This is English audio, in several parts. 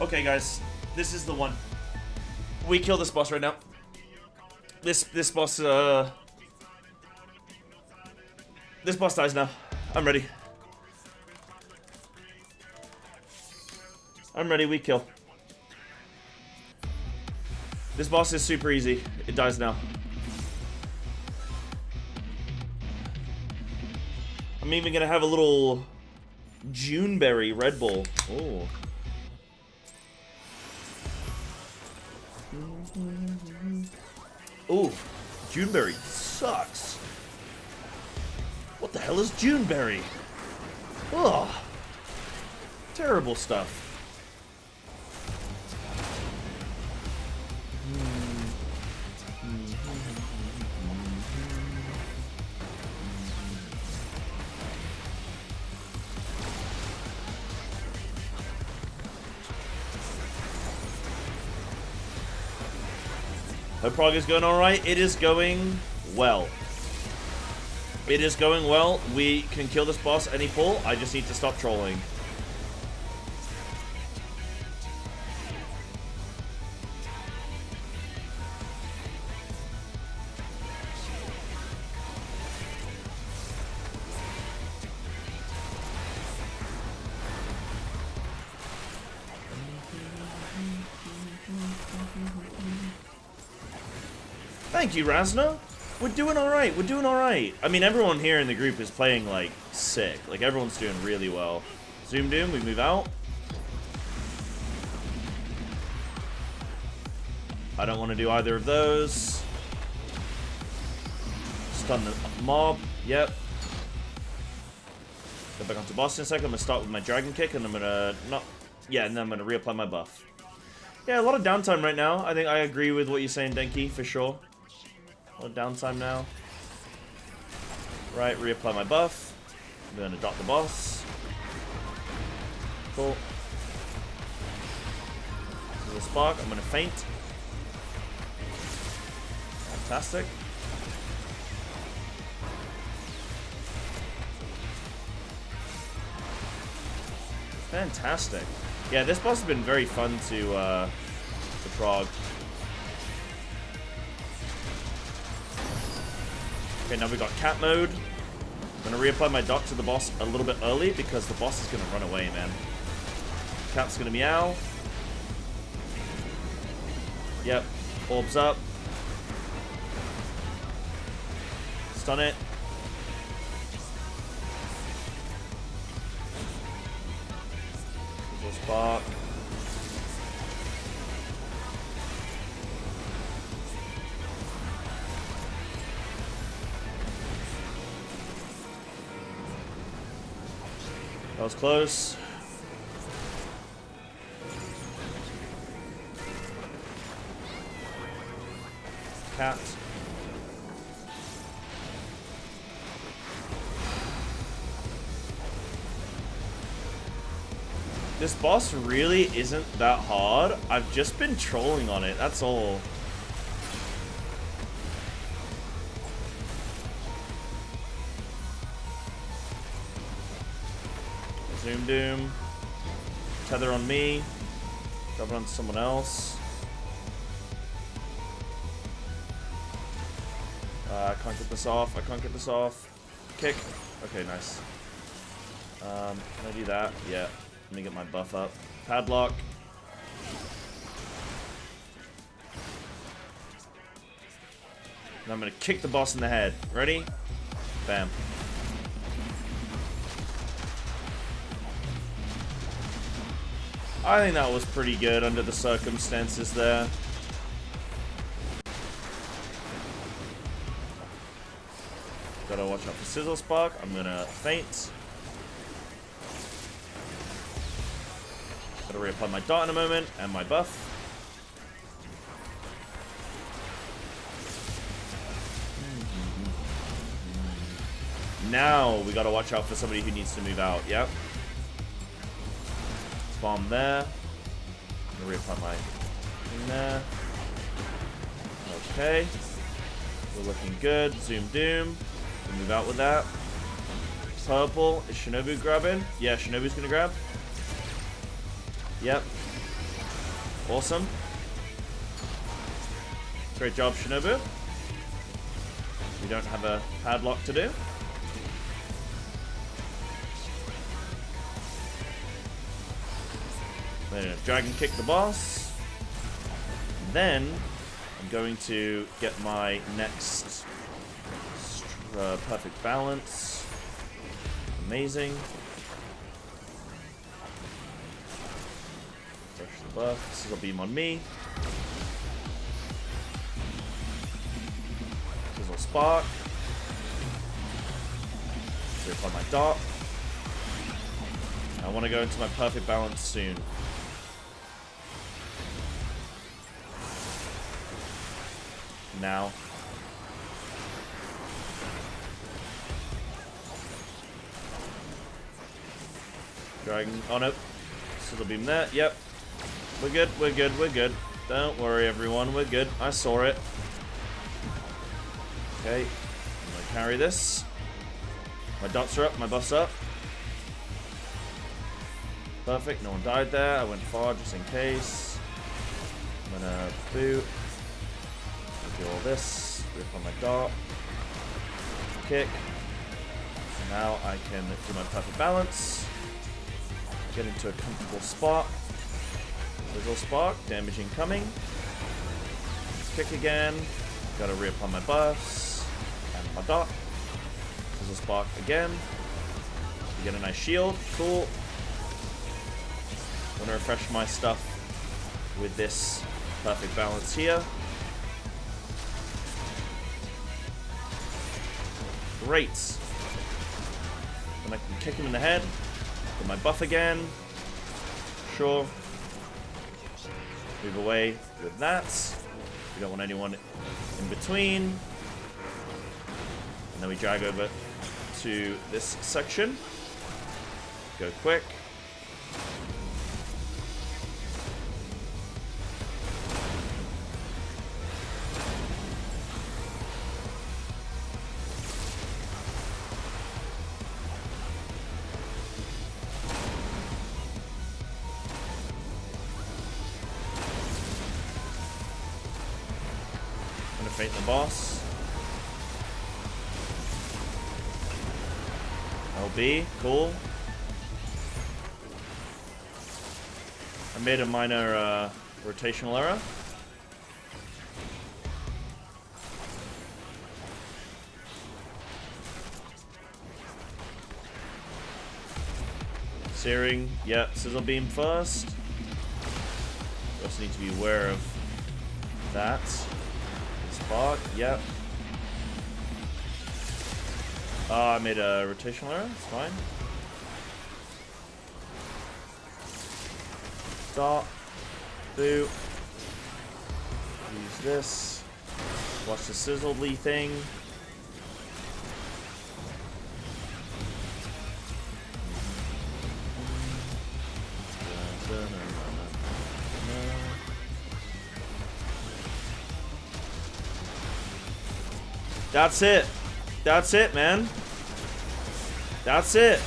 Okay, guys, this is the one. We kill this boss right now. This boss dies now. I'm ready. I'm ready. We kill. This boss is super easy. It dies now. I'm even gonna have a little Juneberry Red Bull. Oh. Ooh, Juneberry sucks. What the hell is Juneberry? Ugh. Terrible stuff. Hope prog is going alright. It is going well. It is going well. We can kill this boss any pull. I just need to stop trolling. Thank you, Razna. We're doing alright. We're doing alright. I mean, everyone here in the group is playing, like, sick. Like, everyone's doing really well. Zoom Doom, we move out. I don't want to do either of those. Stun the mob. Yep. Go back onto boss in a second. I'm going to start with my Dragon Kick, and I'm going to not... Yeah, and then I'm going to reapply my buff. Yeah, a lot of downtime right now. I think I agree with what you're saying, Denki, for sure. A lot of downtime now. Right, reapply my buff. I'm going to dot the boss. Cool. Little spark. I'm going to faint. Fantastic. Fantastic. Yeah, this boss has been very fun to prog. Okay, now we got cat mode. I'm gonna reapply my dot to the boss a little bit early because the boss is gonna run away, man. Cat's gonna meow. Yep, orbs up. Stun it. Little spark. That was close. Cat. This boss really isn't that hard. I've just been trolling on it, that's all. Zoom Doom. Tether on me. Drop it on someone else. I can't get this off. I can't get this off. Kick. Okay, nice. Can I do that? Yeah. Let me get my buff up. Padlock. Now I'm gonna kick the boss in the head. Ready? Bam. I think that was pretty good under the circumstances there. Gotta watch out for Sizzle Spark. I'm gonna faint. Gotta reapply my dot in a moment and my buff. Now we gotta watch out for somebody who needs to move out. Yep. Bomb there. I'm gonna reapply my thing there. Okay. We're looking good. Zoom Doom. We'll move out with that. Purple. Is Shinobu grabbing? Yeah, Shinobu's gonna grab. Yep. Awesome. Great job, Shinobu. We don't have a padlock to do. Then dragon kick the boss. Then I'm going to get my next perfect balance. Amazing. Brush the buff. Sizzle beam on me. Sizzle spark. Rip on my dot. I want to go into my perfect balance soon. Now. Dragon. Oh no. Sizzle beam there. Yep. We're good. We're good. We're good. Don't worry, everyone. We're good. I saw it. Okay. I'm gonna carry this. My dots are up. My buff's up. Perfect. No one died there. I went far just in case. I'm gonna boot. Do all this. Rip on my dot. Kick. And now I can do my perfect balance. Get into a comfortable spot. Sizzle spark, damage incoming. Kick again. Gotta reapply my buffs. And my dot. Sizzle spark again. You get a nice shield. Cool. I'm gonna refresh my stuff with this perfect balance here. Great. And I can kick him in the head. Get my buff again. Sure. Move away with that. We don't want anyone in between. And then we drag over to this section. Go quick. Feint the boss. LB, cool. I made a minor rotational error. Searing, yeah, sizzle beam first. We also need to be aware of that. Spark, yep. I made a rotational error, it's fine. Dot. Boot. Use this. Watch the sizzledly thing. That's it. That's it, man. That's it.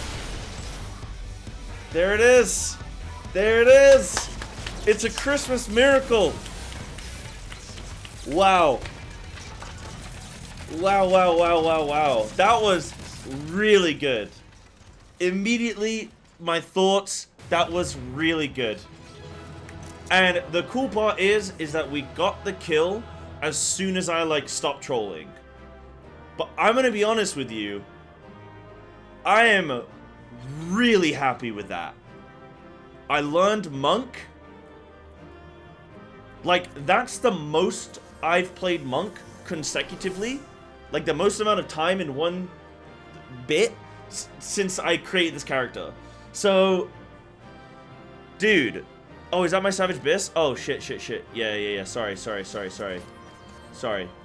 There it is. There it is. It's a Christmas miracle. Wow. Wow, wow, wow, wow, wow. That was really good. Immediately, my thoughts, that was really good. And the cool part is that we got the kill as soon as I, like, stopped trolling. But I'm gonna be honest with you, I am really happy with that. I learned Monk. Like, that's the most I've played Monk consecutively. Like, the most amount of time in one bit since I created this character. So, dude. Oh, is that my Savage Biss? Oh, shit. Yeah. Sorry. Sorry.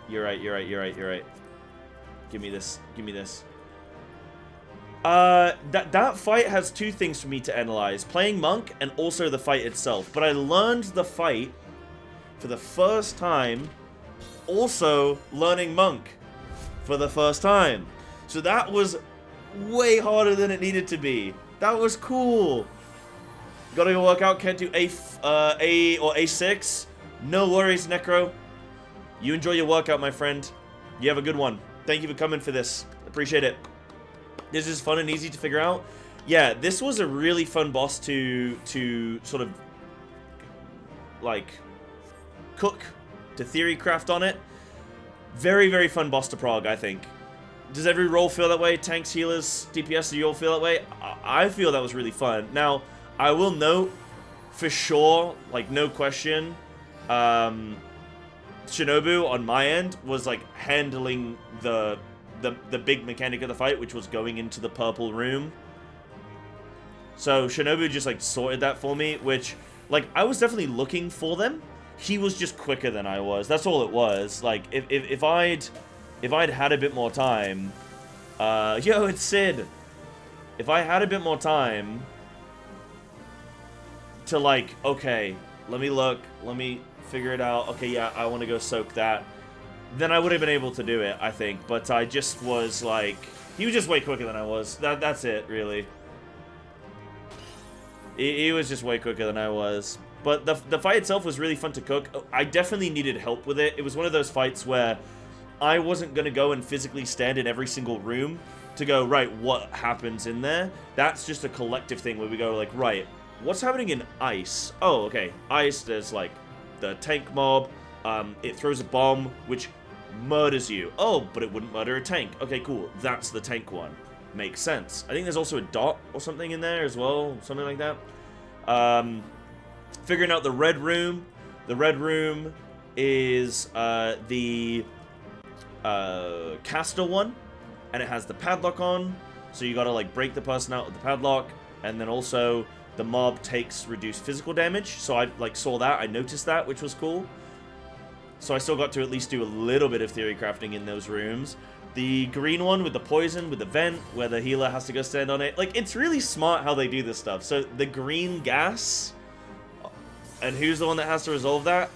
You're right. Give me this. That fight has two things for me to analyze. Playing Monk and also the fight itself. But I learned the fight for the first time. Also learning Monk for the first time. So that was way harder than it needed to be. That was cool. Gotta go work out. Can't do A or A6. No worries, Necro. You enjoy your workout, my friend. You have a good one. Thank you for coming for this. Appreciate it. This is fun and easy to figure out. Yeah, this was a really fun boss to sort of like cook, to theory craft on it. Very, very fun boss to prog, I think. Does every role feel that way? Tanks, healers, DPS, do you all feel that way? I feel that was really fun. Now, I will note, for sure, like, no question, Shinobu, on my end, was, like, handling the big mechanic of the fight, which was going into the purple room. So, Shinobu just, like, sorted that for me, which, like, I was definitely looking for them. He was just quicker than I was. That's all it was. Like, if I'd had a bit more time... yo, it's Sid! If I had a bit more time... to, like, okay, let me look, let me figure it out. Okay, yeah, I want to go soak that. Then I would have been able to do it, I think. But I just was, like... He was just way quicker than I was. That's it, really. He was just way quicker than I was. But the fight itself was really fun to cook. I definitely needed help with it. It was one of those fights where I wasn't going to go and physically stand in every single room to go, right, what happens in there? That's just a collective thing where we go, like, right, what's happening in ice? Oh, okay. Ice, there's, like, the tank mob. It throws a bomb, which murders you. Oh, but it wouldn't murder a tank. Okay, cool. That's the tank one. Makes sense. I think there's also a dot or something in there as well. Something like that. Figuring out the red room. The red room is the caster one, and it has the padlock on, so you gotta like break the person out with the padlock, and then also the mob takes reduced physical damage, so I like saw that, I noticed that, which was cool. So I still got to at least do a little bit of theory crafting in those rooms. The green one with the poison, with the vent, where the healer has to go stand on it. Like, it's really smart how they do this stuff. So, the green gas, and who's the one that has to resolve that?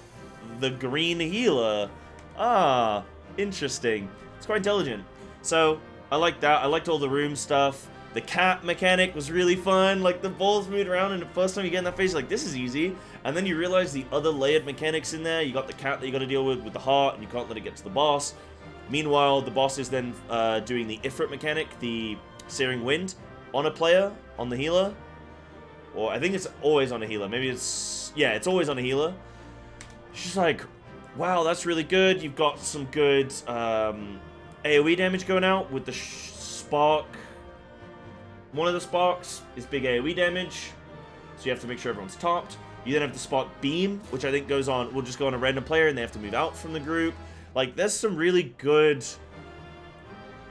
The green healer. Ah, interesting. It's quite intelligent. So, I like that. I liked all the room stuff. The cat mechanic was really fun. Like, the balls moved around, and the first time you get in that phase, you're like, this is easy. And then you realize the other layered mechanics in there. You got the cat that you got to deal with the heart, and you can't let it get to the boss. Meanwhile, the boss is then doing the Ifrit mechanic, the Searing Wind, on a player, on the healer. Or I think it's always on a healer. Maybe it's... Yeah, it's always on a healer. She's like, wow, that's really good. You've got some good AoE damage going out with the spark. One of the sparks is big AoE damage. So you have to make sure everyone's topped. You then have the spark beam, which I think goes on... will just go on a random player and they have to move out from the group. Like, there's some really good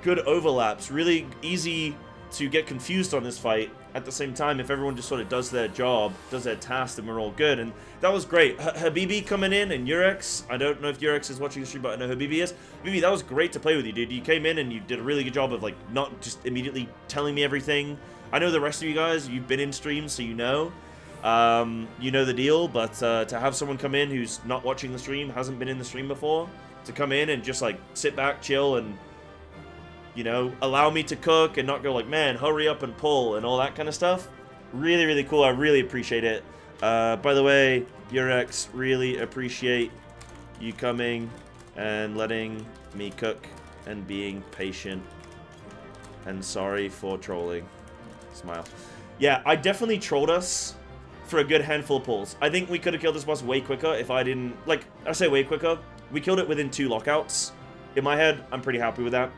overlaps. Really easy to get confused on this fight. At the same time, if everyone just sort of does their job, does their task, then we're all good. And that was great. Habibi coming in and Urex. I don't know if Urex is watching the stream, but I know Habibi is. Habibi, that was great to play with you, dude. You came in and you did a really good job of, like, not just immediately telling me everything. I know the rest of you guys, you've been in streams, so you know. You know the deal, but to have someone come in who's not watching the stream, hasn't been in the stream before... to come in and just, like, sit back, chill, and, you know, allow me to cook and not go like, man, hurry up and pull and all that kind of stuff. Really, really cool. I really appreciate it. By the way, Urex, really appreciate you coming and letting me cook and being patient. And sorry for trolling. Smile. Yeah, I definitely trolled us for a good handful of pulls. I think we could have killed this boss way quicker if I didn't... Like, I say way quicker. We killed it within 2 lockouts. In my head, I'm pretty happy with that.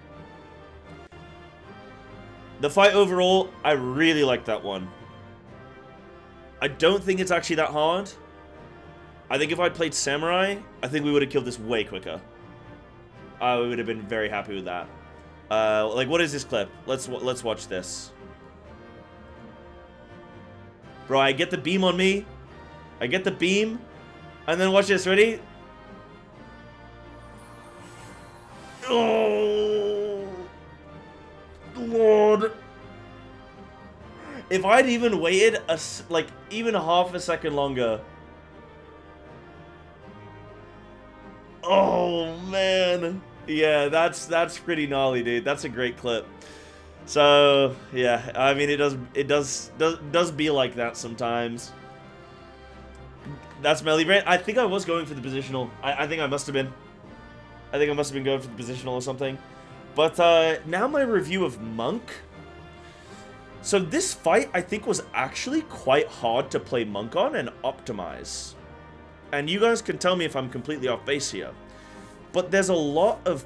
The fight overall, I really liked that one. I don't think it's actually that hard. I think if I'd played Samurai, I think we would have killed this way quicker. I would have been very happy with that. Like, what is this clip? Let's watch this. Bro, I get the beam on me. I get the beam. And then watch this, ready? Oh, Lord. If I'd even waited, like, even half a second longer. Oh, man. Yeah, that's pretty gnarly, dude. That's a great clip. So yeah, I mean it does be like that sometimes. That's melee rant. I think I was going for the positional. I think I must have been. I think I must have been going for the positional or something. But now my review of Monk. So this fight I think was actually quite hard to play Monk on and optimize. And you guys can tell me if I'm completely off base here. But there's a lot of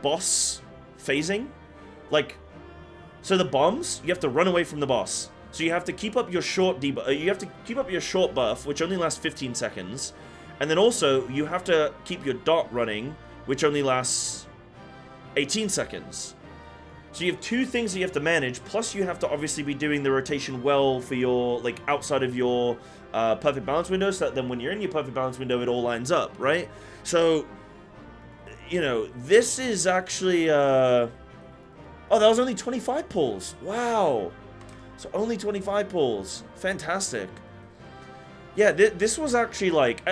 boss phasing. Like, so the bombs, you have to run away from the boss. So you have to keep up your short debuff. You have to keep up your short buff, which only lasts 15 seconds. And then also, you have to keep your dot running, which only lasts 18 seconds. So you have two things that you have to manage, plus you have to obviously be doing the rotation well for your, like, outside of your perfect balance window, so that then when you're in your perfect balance window, it all lines up, right? So, you know, this is actually, oh, that was only 25 pulls. Wow. So only 25 pulls. Fantastic. Yeah, this was actually, like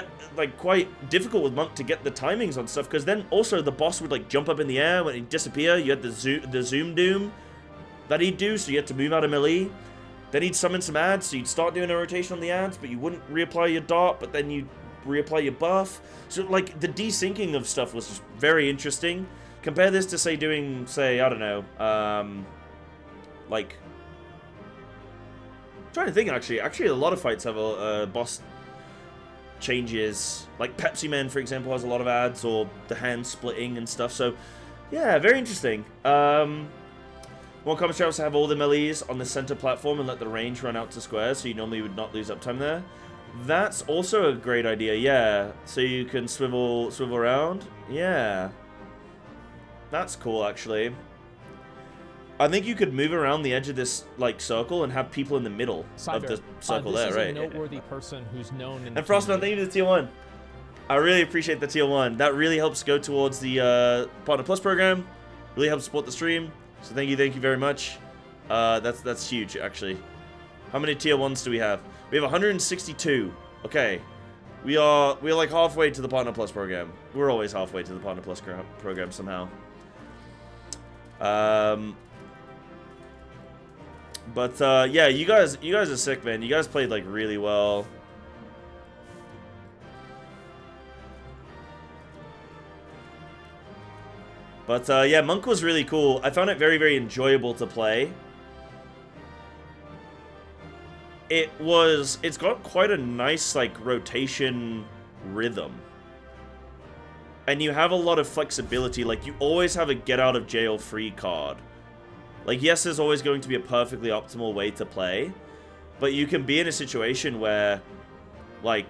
quite difficult with Monk to get the timings on stuff, because then also the boss would, like, jump up in the air when he'd disappear. You had the zoom doom that he'd do, so you had to move out of melee. Then he'd summon some ads, so you'd start doing a rotation on the ads, but you wouldn't reapply your dot, but then you'd reapply your buff. So, like, the desyncing of stuff was just very interesting. Compare this to, say, doing, say, I don't know, like... I'm trying to think, actually. Actually, a lot of fights have a boss changes. Like, Pepsi Man, for example, has a lot of ads, or the hand splitting and stuff. So, yeah, very interesting. One commentary also have all the melees on the center platform and let the range run out to squares, so you normally would not lose uptime there. That's also a great idea, yeah. So you can swivel around. Yeah. That's cool, actually. I think you could move around the edge of this, like, circle and have people in the middle of the circle there, right? This is a noteworthy person who's known in and Frostman, thank you to the tier 1. I really appreciate the tier 1. That really helps go towards the Partner Plus program. Really helps support the stream. So thank you very much. That's huge, actually. How many tier 1s do we have? We have 162. Okay. We're like halfway to the Partner Plus program. We're always halfway to the Partner Plus program somehow. But yeah, you guys are sick, man. You guys played, like, really well. But yeah, Monk was really cool. I found it very, very enjoyable to play. It's got quite a nice, like, rotation rhythm. And you have a lot of flexibility. Like, you always have a get out of jail free card. Like, yes, there's always going to be a perfectly optimal way to play, but you can be in a situation where, like,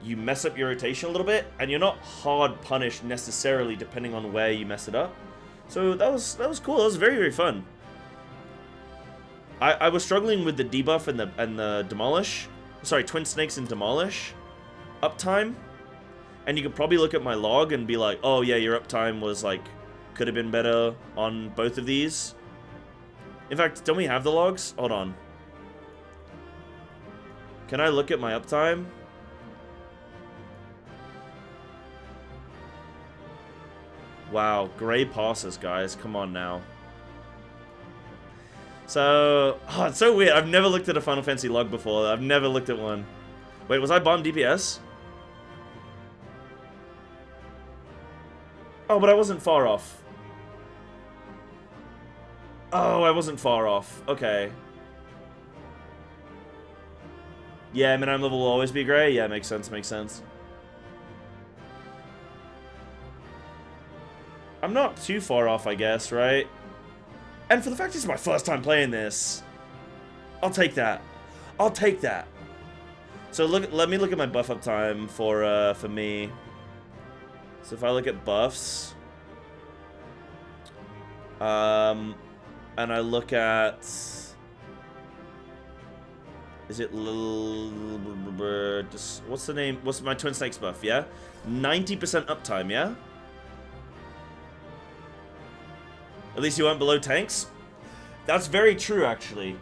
you mess up your rotation a little bit, and you're not hard punished necessarily depending on where you mess it up. So that was cool. That was very, very fun. I was struggling with the debuff and the demolish. Sorry, Twin Snakes and demolish uptime. And you could probably look at my log and be like, oh yeah, your uptime was, like, could have been better on both of these. In fact, don't we have the logs? Hold on. Can I look at my uptime? Wow, gray passes, guys. Come on now. So, oh, it's so weird. I've never looked at a Final Fantasy log before. I've never looked at one. Wait, was I bomb DPS? Oh, but I wasn't far off. Oh, I wasn't far off. Okay. Yeah, Minime level will always be gray? Yeah, makes sense, makes sense. I'm not too far off, I guess, right? And for the fact it's my first time playing this, I'll take that. I'll take that. So let me look at my buff uptime for me. So if I look at buffs, and I look at, is it what's the name? What's my Twin Snakes buff? Yeah, 90% uptime. Yeah. At least you weren't below tanks. That's very true, actually.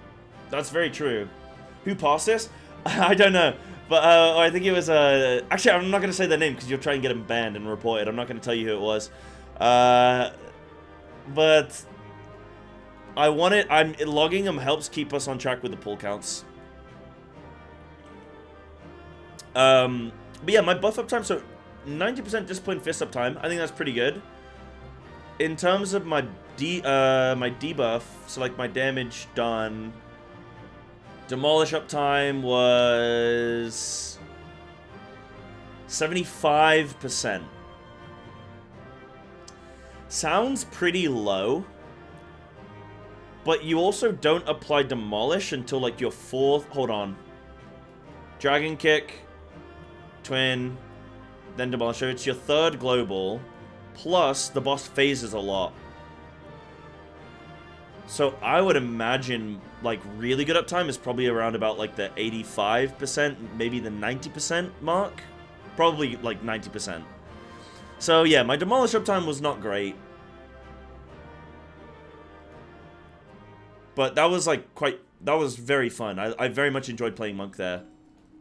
That's very true. Who passed this? I don't know. But I think it was... actually, I'm not going to say their name because you'll try and get them banned and reported. I'm not going to tell you who it was. But I want it. Logging them helps keep us on track with the pull counts. But yeah, my buff uptime, so 90% discipline fist uptime. I think that's pretty good. In terms of my my debuff, so like my damage done, demolish uptime was 75%. Sounds pretty low, but you also don't apply demolish until like your fourth. Hold on. Dragon kick, twin, then demolish. So it's your third global. Plus, the boss phases a lot. So I would imagine, like, really good uptime is probably around about, like, the 85%, maybe the 90% mark. Probably, like, 90%. So, yeah, my demolish uptime was not great. But that was, like, that was very fun. I very much enjoyed playing Monk there.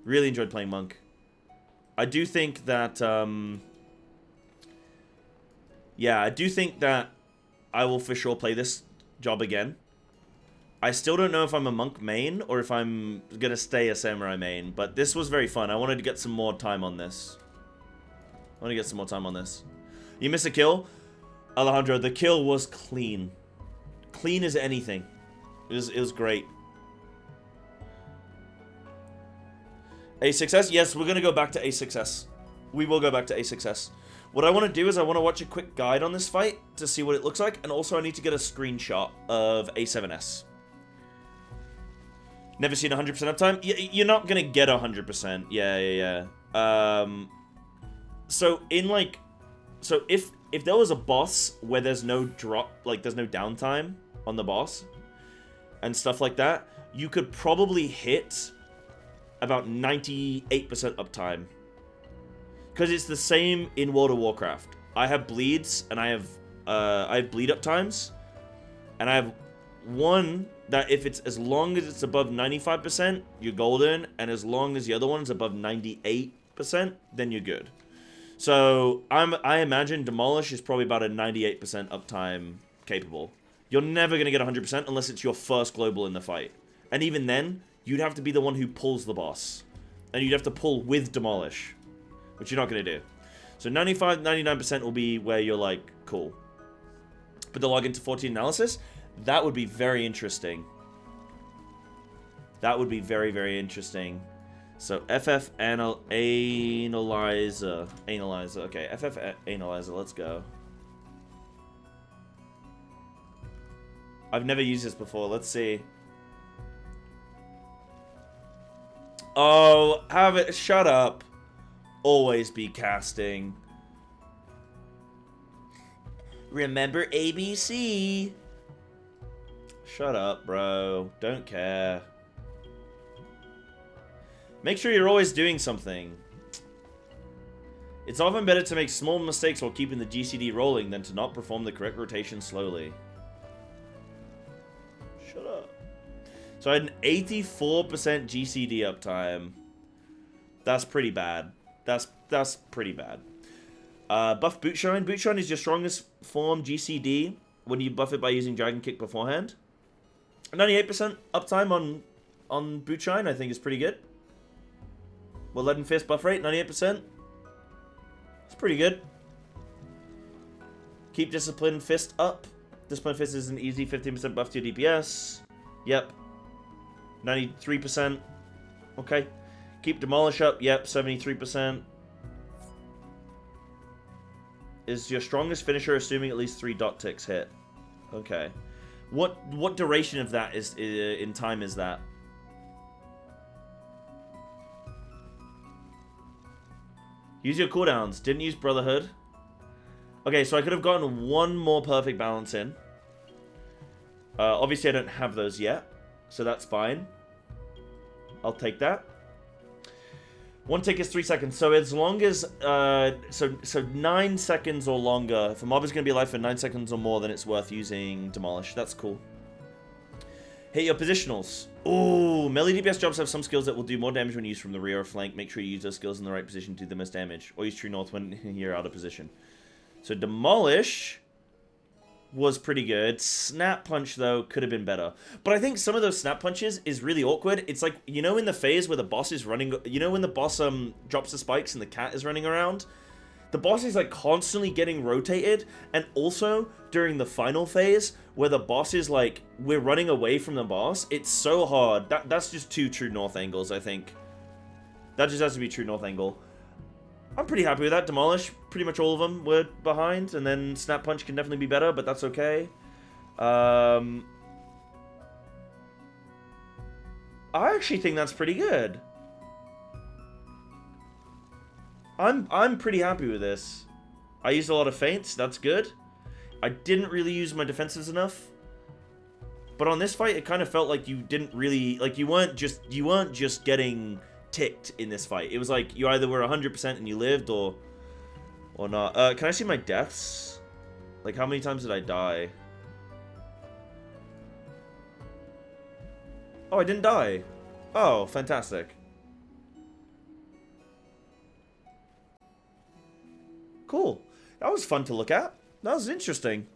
Really enjoyed playing Monk. I do think that, yeah, I do think that I will for sure play this job again. I still don't know if I'm a Monk main or if I'm going to stay a Samurai main, but this was very fun. I wanted to get some more time on this. You missed a kill? Alejandro, the kill was clean. Clean as anything. It was great. A6S? Yes, we're going to go back to A6S. We will go back to A6S. What I want to do is I want to watch a quick guide on this fight to see what it looks like, and also I need to get a screenshot of A7S. Never seen 100% uptime? You're not going to get 100%. Yeah. So in like... So if there was a boss where there's no drop, like there's no downtime on the boss and stuff like that, you could probably hit about 98% uptime. Because it's the same in World of Warcraft. I have bleeds, and I have bleed up times. And I have one that if it's as long as it's above 95%, you're golden. And as long as the other one's above 98%, then you're good. So I imagine Demolish is probably about a 98% uptime capable. You're never going to get 100% unless it's your first global in the fight. And even then, you'd have to be the one who pulls the boss. And you'd have to pull with Demolish. Which you're not going to do. So 95, 99% will be where you're like, cool. But the log into 14 analysis, that would be very interesting. That would be very, very interesting. So FF Analyzer. Okay, FF Analyzer, let's go. I've never used this before. Let's see. Oh, have it. Shut up. Always be casting. Remember ABC. Shut up, bro. Don't care. Make sure you're always doing something. It's often better to make small mistakes while keeping the GCD rolling than to not perform the correct rotation slowly. Shut up. So I had an 84% GCD uptime. That's pretty bad. That's pretty bad. Buff Bootshine. Bootshine is your strongest form GCD when you buff it by using Dragon Kick beforehand. 98% uptime on Bootshine I think is pretty good. Well, Leaden Fist buff rate, 98%. It's pretty good. Keep Discipline Fist up. Discipline Fist is an easy 15% buff to your DPS. Yep. 93%. Okay. Keep Demolish up. Yep, 73%. Is your strongest finisher assuming at least 3 dot ticks hit? Okay. What duration of that is in time is that? Use your cooldowns. Didn't use Brotherhood. Okay, so I could have gotten one more perfect balance in. Obviously, I don't have those yet, so that's fine. I'll take that. One tick is 3 seconds. So as long as so 9 seconds or longer. If a mob is going to be alive for 9 seconds or more, then it's worth using Demolish. That's cool. Hit your positionals. Ooh, melee DPS jobs have some skills that will do more damage when used from the rear or flank. Make sure you use those skills in the right position to do the most damage. Or use True North when you're out of position. So Demolish was pretty good. Snap Punch, though, could have been better. But I think some of those Snap Punches is really awkward. It's like, you know in the phase where the boss is running... You know when the boss drops the spikes and the cat is running around? The boss is like constantly getting rotated, and also during the final phase where the boss is like, we're running away from the boss, it's so hard. That's just two True North angles, I think. That just has to be True North angle. I'm pretty happy with that. Demolish, pretty much all of them were behind, and then Snap Punch can definitely be better, but that's okay. I actually think that's pretty good. I'm pretty happy with this. I used a lot of feints, that's good. I didn't really use my defensives enough. But on this fight, it kind of felt like you didn't really, like you weren't just getting ticked in this fight. It was like you either were 100% and you lived or not. Can I see my deaths? Like how many times did I die? Oh, I didn't die. Oh, fantastic. Cool. That was fun to look at. That was interesting.